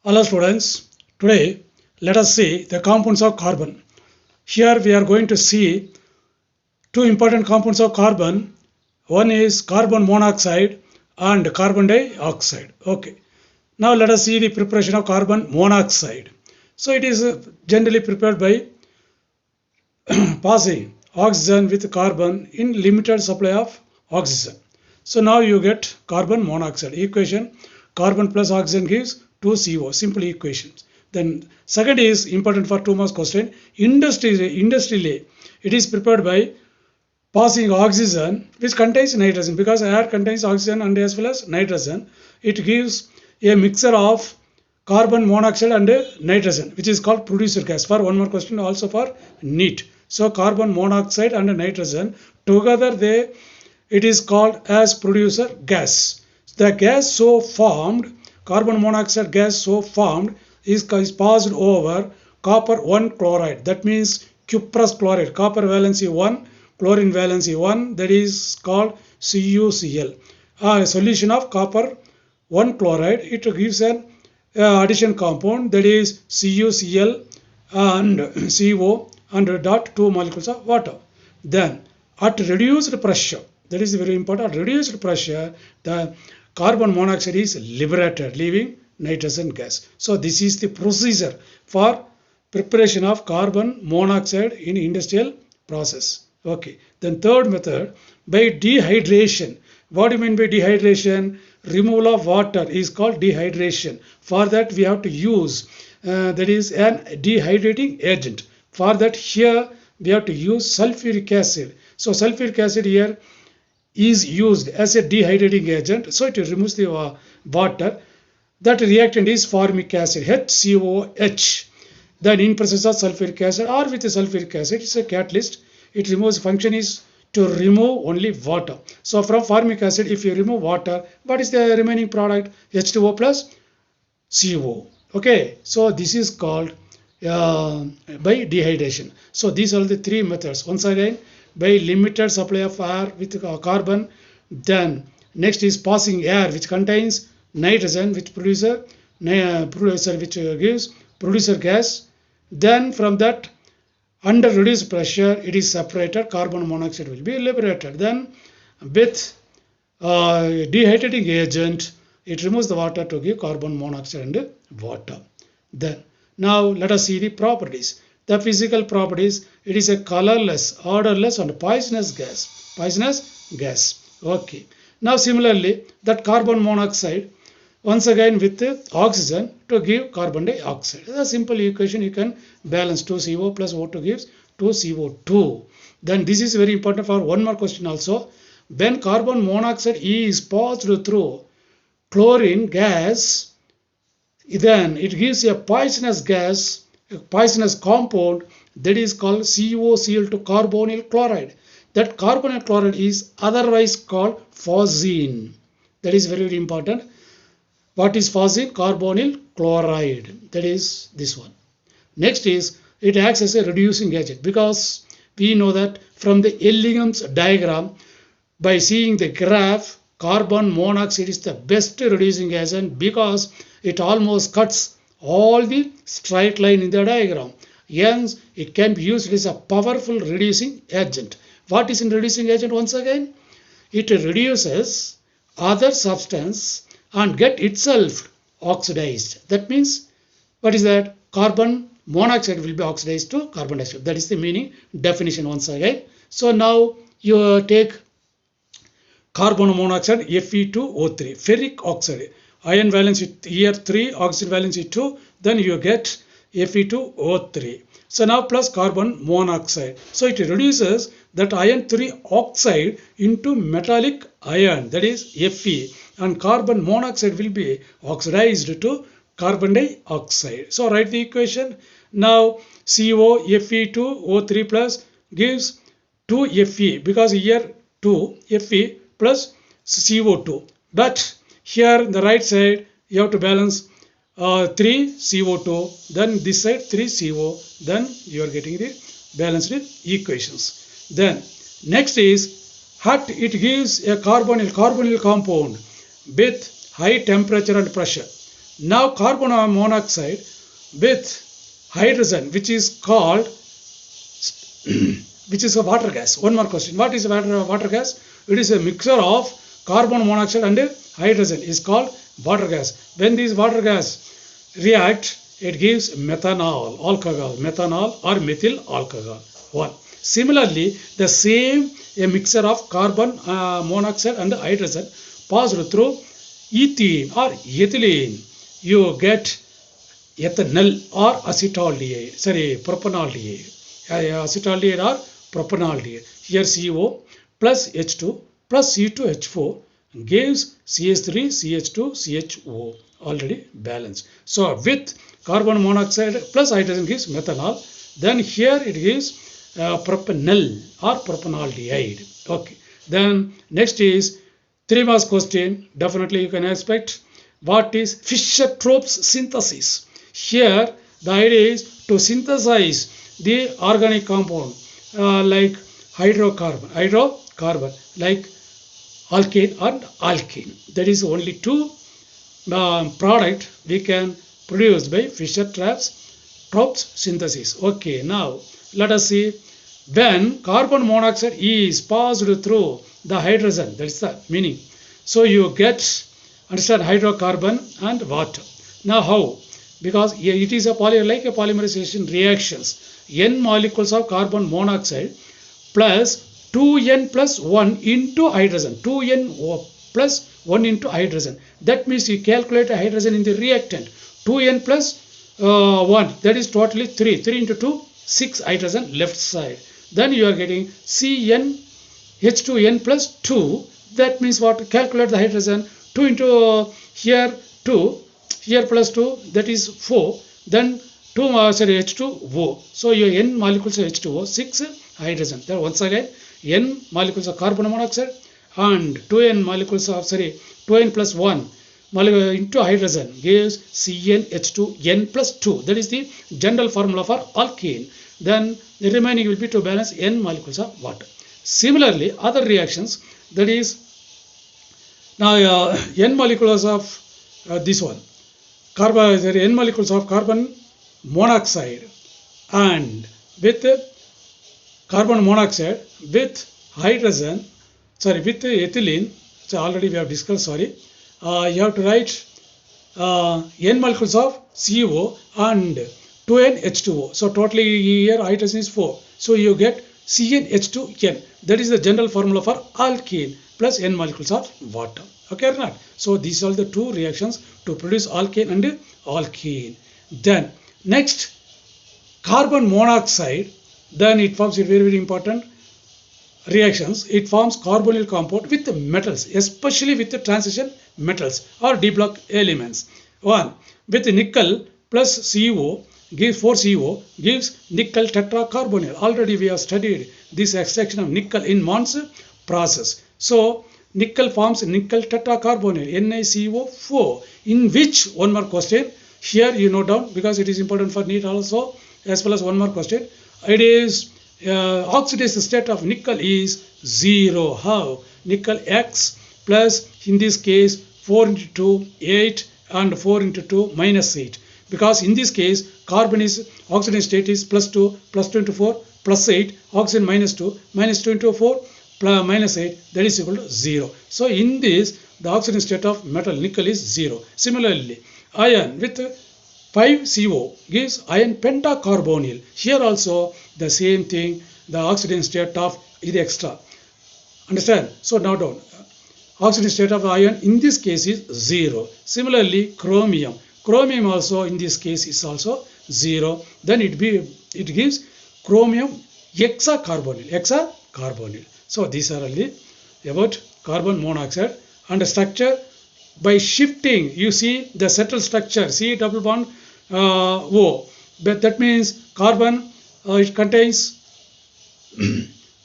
Hello students, today let us see the compounds of carbon. Here we are going to see two important compounds of carbon. One is carbon monoxide and carbon dioxide. Okay. Now let us see the preparation of carbon monoxide. So it is generally prepared by passing oxygen with carbon in limited supply of oxygen. So now you get carbon monoxide equation. Carbon plus oxygen gives 2CO. Simple equations. Then second is important for 2 marks question. Industrially, it is prepared by passing oxygen which contains nitrogen, because air contains oxygen and as well as nitrogen. It gives a mixture of carbon monoxide and nitrogen, which is called producer gas. For 1 mark question, also for NEET. So carbon monoxide and nitrogen together, it is called as producer gas. The gas so formed, carbon monoxide gas so formed, is passed over copper 1 chloride. That means cuprous chloride. Copper valency 1, chlorine valency 1, that is called CuCl. A solution of copper 1 chloride, it gives an addition compound, that is CuCl and CO and dot 2 molecules of water. Then at reduced pressure, that is very important, at reduced pressure, the carbon monoxide is liberated, leaving nitrogen gas. So this is the procedure for preparation of carbon monoxide in industrial process. Okay. Then third method, by dehydration. What do you mean by dehydration? Removal of water is called dehydration. For that we have to use that is an dehydrating agent. For that here we have to use sulfuric acid. So sulfuric acid here is used as a dehydrating agent. So it removes the water. That reactant is formic acid, HCOH. Then in presence of sulfuric acid or with the sulfuric acid, it's a catalyst. It removes, function is to remove only water. So from formic acid, if you remove water, what is the remaining product? H2O plus CO. Okay, so this is called by dehydration. So these are the three methods. Once again, by limited supply of air with carbon. Then next is passing air which contains nitrogen, which which gives producer gas. Then from that, under reduced pressure, it is separated, carbon monoxide will be liberated. Then with dehydrating agent, it removes the water to give carbon monoxide and water. Then now let us see the properties. The physical properties, it is a colorless, odorless and poisonous gas. Poisonous gas. Okay. Now similarly, that carbon monoxide, once again with oxygen to give carbon dioxide. It's a simple equation, you can balance 2CO plus O2 gives 2CO2. Then this is very important for 1 mark question also. When carbon monoxide is passed through chlorine gas, then it gives a poisonous gas, a poisonous compound, that is called COCl2 carbonyl chloride. That carbonyl chloride is otherwise called phosgene. That is very, very important. What is phosgene? Carbonyl chloride. That is this one. Next is, it acts as a reducing agent, because we know that from the Elegans diagram, by seeing the graph, carbon monoxide is the best reducing agent because it almost cuts all the straight line in the diagram. Hence, it can be used as a powerful reducing agent. What is in reducing agent once again? It reduces other substance and get itself oxidized. That means, what is that? Carbon monoxide will be oxidized to carbon dioxide. That is the meaning, definition once again. So now you take carbon monoxide Fe2O3, ferric oxide, iron valency here 3, oxygen valency 2, then you get Fe2O3. So now plus carbon monoxide. So it reduces that iron 3 oxide into metallic iron, that is Fe, and carbon monoxide will be oxidized to carbon dioxide. So write the equation. Now CO Fe2O3 plus gives 2Fe, because here 2Fe plus CO2. But here the right side you have to balance 3 CO2, then this side 3 CO, then you are getting the balanced equations. Then next is HUT, it gives a carbonyl compound with high temperature and pressure. Now carbon monoxide with hydrogen, which is called which is a water gas. One more question. What is water gas? It is a mixture of carbon monoxide and hydrogen. Is called water gas. When these water gas react, it gives methanol, alcohol, methanol or methyl alcohol. One. Similarly, the same a mixture of carbon monoxide and hydrogen passed through ethene or ethylene. You get ethanol or acetaldehyde. Sorry, propanaldehyde. Acetaldehyde or propanaldehyde. Here CO plus H2 plus C2H4 gives CH3, CH2, CHO, already balanced. So with carbon monoxide plus hydrogen gives methanol. Then here it gives propanol or propanaldehyde. Okay. Then next is 3 marks question. Definitely you can expect. What is Fischer-Tropsch synthesis? Here the idea is to synthesize the organic compound like hydrocarbon like alkane and alkene. That is only two product we can produce by Fischer-Tropsch synthesis. Okay, now let us see. When carbon monoxide is passed through the hydrogen, that is the meaning. So you get, understand, hydrocarbon and water. Now how? Because it is a like a polymerization reactions. N molecules of carbon monoxide plus 2N plus 1 into hydrogen. 2N plus 1 into hydrogen. That means you calculate a hydrogen in the reactant. 2N plus 1, that is totally 3. 3 into 2, 6 hydrogen left side. Then you are getting CN H2N plus 2. That means what? Calculate the hydrogen. 2 into here 2, here plus 2, that is 4. Then 2 H2O. So your N molecules of H2O, 6 hydrogen. Then once again, N molecules of carbon monoxide and 2N molecules of 2N plus 1 molecule into hydrogen gives CnH2n plus 2. That is the general formula for alkene. Then the remaining will be to balance N molecules of water. Similarly, other reactions, that is now N molecules of this one, N molecules of carbon monoxide and with carbon monoxide with hydrogen, with ethylene. So already we have discussed, you have to write N molecules of CO and 2N H2O. So totally here hydrogen is 4. So you get CnH2n. That is the general formula for alkene plus N molecules of water. Okay or not? So these are the two reactions to produce alkane and alkene. Then next, carbon monoxide. Then it forms a very, very important reactions. It forms carbonyl compound with metals, especially with the transition metals or D block elements. One with nickel plus CO gives 4CO gives nickel tetracarbonyl. Already we have studied this extraction of nickel in Mons process. So nickel forms nickel tetracarbonyl, NiCO4, in which, one more question here you note down because it is important for NEET also, as well as one more question. It is oxidation state of nickel is 0. How? Nickel X plus, in this case, 4 into 2, 8 and 4 into 2, minus 8. Because in this case, carbon is oxidation state is plus 2 into 4, plus 8, oxygen minus 2 into 4, plus minus 8, that is equal to 0. So in this, the oxidation state of metal nickel is 0. Similarly, iron with 5CO gives iron pentacarbonyl. Here also the same thing, the oxidation state of is extra. Understand? So now down. Oxidation state of iron in this case is 0. Similarly, chromium. Chromium also in this case is also 0. Then it gives chromium hexacarbonyl. So these are only about carbon monoxide. And the structure, by shifting, you see the settled structure, C double bond O. But that means carbon, it contains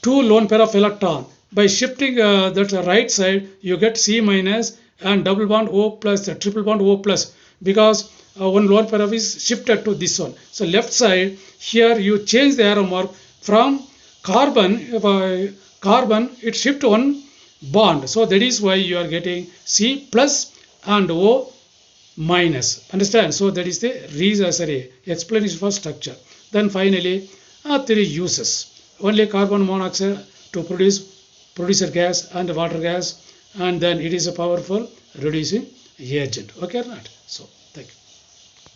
2 lone pair of electron. By shifting that right side, you get C minus and double bond O plus, triple bond O plus, because one lone pair of is shifted to this one. So left side, here you change the arrow mark from carbon, it shift one bond. So that is why you are getting C plus and O minus. Understand? So that is the explanation for structure. Then finally, three uses. Only carbon monoxide to produce a gas and water gas, and then it is a powerful reducing agent. Okay or not? So